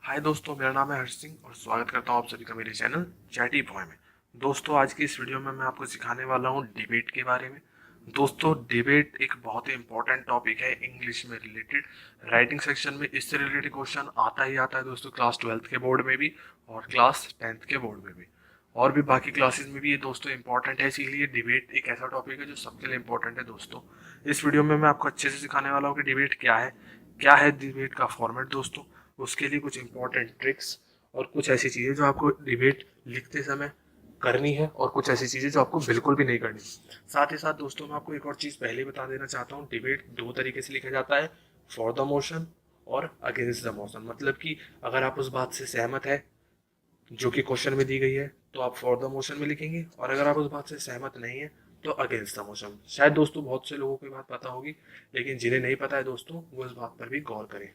हाय दोस्तों, मेरा नाम है हर्ष सिंह और स्वागत करता हूँ आप सभी का मेरे चैनल चैटी बॉय में। दोस्तों, आज की इस वीडियो में मैं आपको सिखाने वाला हूँ डिबेट के बारे में। दोस्तों, डिबेट एक बहुत ही इंपॉर्टेंट टॉपिक है इंग्लिश में रिलेटेड। राइटिंग सेक्शन में इससे रिलेटेड क्वेश्चन आता ही आता है दोस्तों, क्लास 12th के बोर्ड में भी और क्लास 10th के बोर्ड में भी, और भी बाकी क्लासेस में भी ये दोस्तों इंपॉर्टेंट है। इसीलिए डिबेट एक ऐसा टॉपिक है जो सबके लिए इंपॉर्टेंट है दोस्तों। इस वीडियो में मैं आपको अच्छे से सिखाने वाला हूँ कि डिबेट क्या है डिबेट का फॉर्मेट दोस्तों, उसके लिए कुछ इंपॉर्टेंट ट्रिक्स और कुछ ऐसी चीज़ें जो आपको डिबेट लिखते समय करनी है और कुछ ऐसी चीज़ें जो आपको बिल्कुल भी नहीं करनी। साथ ही साथ दोस्तों, मैं आपको एक और चीज़ पहले बता देना चाहता हूँ। डिबेट दो तरीके से लिखा जाता है, फॉर द मोशन और अगेंस्ट द मोशन। मतलब कि अगर आप उस बात से सहमत है जो कि क्वेश्चन में दी गई है तो आप फॉर द मोशन में लिखेंगे, और अगर आप उस बात से सहमत नहीं है तो अगेंस्ट द मोशन। शायद दोस्तों बहुत से लोगों को ये बात पता होगी, लेकिन जिन्हें नहीं पता है दोस्तों, वो इस बात पर भी गौर करें।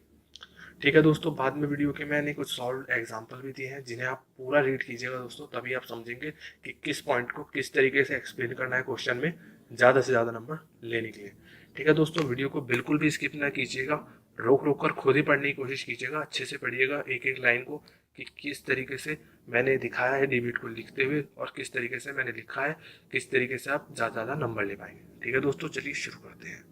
ठीक है दोस्तों, बाद में वीडियो के मैंने कुछ सॉल्व एग्जाम्पल भी दिए हैं जिन्हें आप पूरा रीड कीजिएगा दोस्तों, तभी आप समझेंगे कि किस पॉइंट को किस तरीके से एक्सप्लेन करना है क्वेश्चन में ज़्यादा से ज़्यादा नंबर लेने के लिए। ठीक है दोस्तों, वीडियो को बिल्कुल भी स्किप ना कीजिएगा, रोक रोक कर खुद ही पढ़ने की कोशिश कीजिएगा, अच्छे से पढ़िएगा एक एक लाइन को कि किस तरीके से मैंने दिखाया है डिबेट को लिखते हुए और किस तरीके से मैंने लिखा है, किस तरीके से आप ज़्यादा ज़्यादा नंबर ले पाएंगे। ठीक है दोस्तों, चलिए शुरू करते हैं।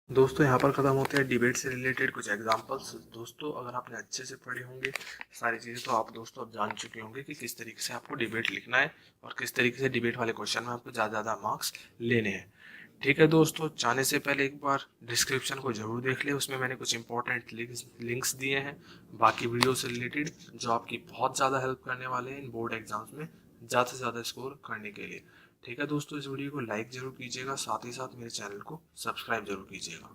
दोस्तों यहाँ पर ख़त्म होते हैं डिबेट से रिलेटेड कुछ एग्जांपल्स। दोस्तों अगर आपने अच्छे से पढ़े होंगे सारी चीज़ें तो आप दोस्तों अब जान चुके होंगे कि किस तरीके से आपको डिबेट लिखना है और किस तरीके से डिबेट वाले क्वेश्चन में आपको ज़्यादा ज़्यादा मार्क्स लेने हैं। ठीक है दोस्तों, जाने से पहले एक बार डिस्क्रिप्शन को जरूर देख ले, उसमें मैंने कुछ इंपॉर्टेंट लिंक्स दिए हैं बाकी वीडियो से रिलेटेड, जो आपकी बहुत ज़्यादा हेल्प करने वाले हैं इन बोर्ड एग्जाम्स में ज़्यादा से ज़्यादा स्कोर करने के लिए। ठीक है दोस्तों, इस वीडियो को लाइक ज़रूर कीजिएगा, साथ ही साथ मेरे चैनल को सब्सक्राइब जरूर कीजिएगा।